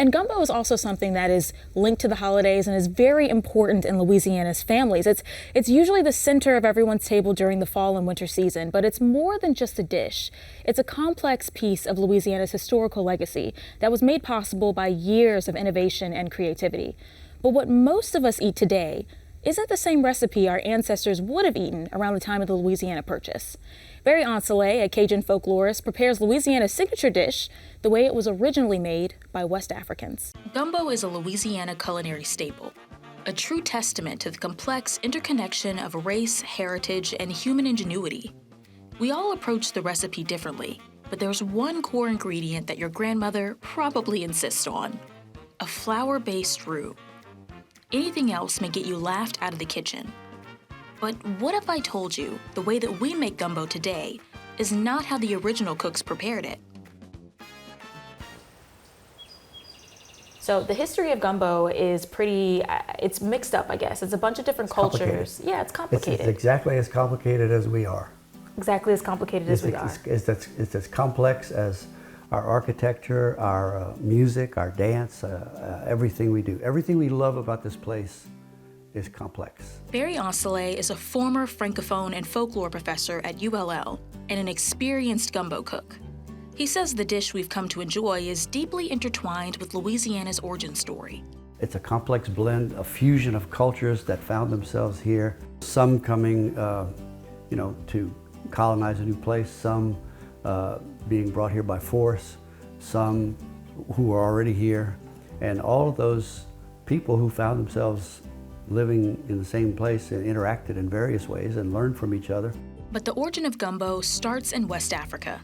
And gumbo is also something that is linked to the holidays and is very important in Louisiana's families. It's usually the center of everyone's table during the fall and winter season, but it's more than just a dish. It's a complex piece of Louisiana's historical legacy that was made possible by years of innovation and creativity. But what most of us eat today isn't the same recipe our ancestors would have eaten around the time of the Louisiana Purchase. Barry Ancelet, a Cajun folklorist, prepares Louisiana's signature dish the way it was originally made by West Africans. Gumbo is a Louisiana culinary staple, a true testament to the complex interconnection of race, heritage, and human ingenuity. We all approach the recipe differently, but there's one core ingredient that your grandmother probably insists on: a flour-based roux. Anything else may get you laughed out of the kitchen. But what if I told you the way that we make gumbo today is not how the original cooks prepared it? So the history of gumbo is pretty, it's mixed up, I guess. It's a bunch of different cultures. Yeah, it's complicated. It's exactly as complicated as we are. Exactly as complicated as we are. It's as complex as our architecture, our music, our dance, everything we do. Everything we love about this place is complex. Barry Ancelet is a former Francophone and folklore professor at ULL and an experienced gumbo cook. He says the dish we've come to enjoy is deeply intertwined with Louisiana's origin story. It's a complex blend, a fusion of cultures that found themselves here. Some coming, to colonize a new place, some being brought here by force, some who are already here, and all of those people who found themselves living in the same place and interacted in various ways and learned from each other. But the origin of gumbo starts in West Africa.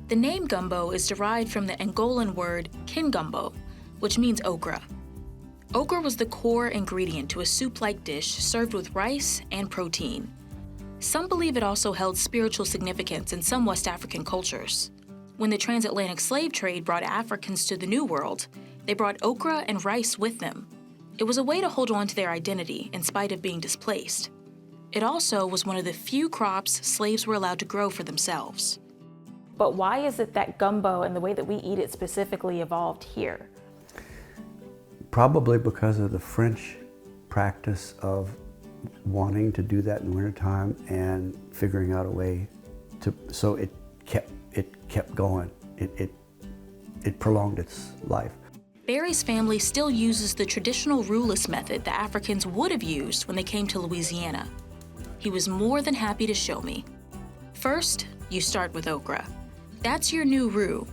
The name gumbo is derived from the Angolan word kingumbo, which means okra. Okra was the core ingredient to a soup-like dish served with rice and protein. Some believe it also held spiritual significance in some West African cultures. When the transatlantic slave trade brought Africans to the New World, they brought okra and rice with them. It was a way to hold on to their identity in spite of being displaced. It also was one of the few crops slaves were allowed to grow for themselves. But why is it that gumbo and the way that we eat it specifically evolved here? Probably because of the French practice of wanting to do that in the wintertime and figuring out a way to, so it kept going. It prolonged its life. Barry's family still uses the traditional roux-less method the Africans would have used when they came to Louisiana. He was more than happy to show me. First, you start with okra. That's your new roux.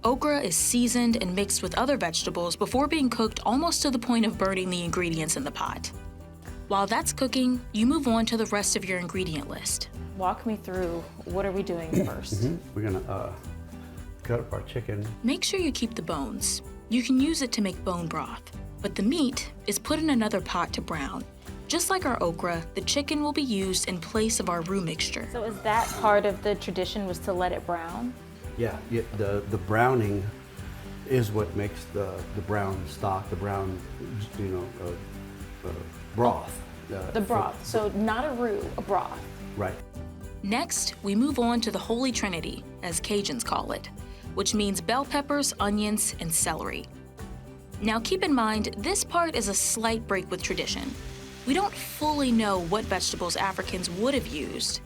Okra is seasoned and mixed with other vegetables before being cooked almost to the point of burning the ingredients in the pot. While that's cooking, you move on to the rest of your ingredient list. Walk me through, what are we doing first? We're gonna cut up our chicken. Make sure you keep the bones. You can use it to make bone broth, but the meat is put in another pot to brown. Just like our okra, the chicken will be used in place of our roux mixture. So is that part of the tradition, was to let it brown? Yeah, the browning is what makes the brown stock, the brown, broth. The broth, so not a roux, a broth. Right. Next, we move on to the Holy Trinity, as Cajuns call it, which means bell peppers, onions, and celery. Now keep in mind, this part is a slight break with tradition. We don't fully know what vegetables Africans would have used,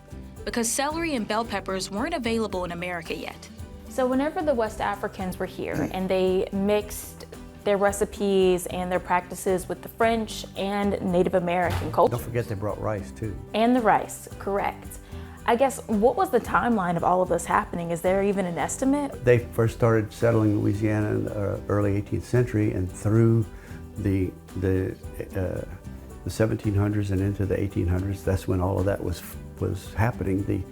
because celery and bell peppers weren't available in America yet. So whenever the West Africans were here and they mixed their recipes and their practices with the French and Native American culture. Don't forget they brought rice too. And the rice, correct. I guess, what was the timeline of all of this happening? Is there even an estimate? They first started settling Louisiana in the early 18th century, and through the 1700s and into the 1800s, that's when all of that was happening.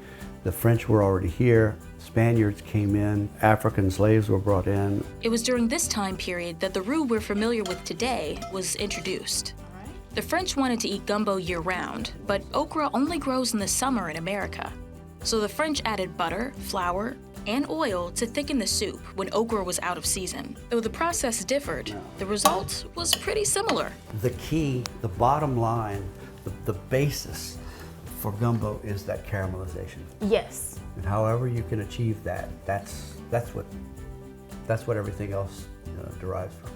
The French were already here, Spaniards came in, African slaves were brought in. It was during this time period that the roux we're familiar with today was introduced. The French wanted to eat gumbo year-round, but okra only grows in the summer in America. So the French added butter, flour, and oil to thicken the soup when okra was out of season. Though the process differed, the result was pretty similar. The key, the bottom line, the basis for gumbo is that caramelization. Yes. And however you can achieve that, that's what That's what everything else derives from.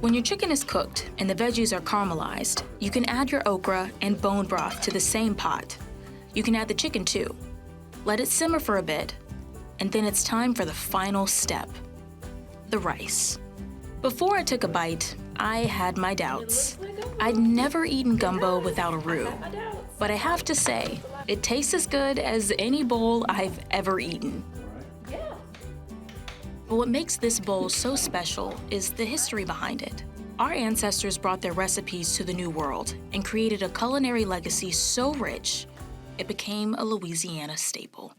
When your chicken is cooked and the veggies are caramelized, you can add your okra and bone broth to the same pot. You can add the chicken too. Let it simmer for a bit, and then it's time for the final step, the rice. Before I took a bite, I had my doubts. I'd never eaten gumbo without a roux, but I have to say, it tastes as good as any bowl I've ever eaten. But what makes this bowl so special is the history behind it. Our ancestors brought their recipes to the New World and created a culinary legacy so rich, it became a Louisiana staple.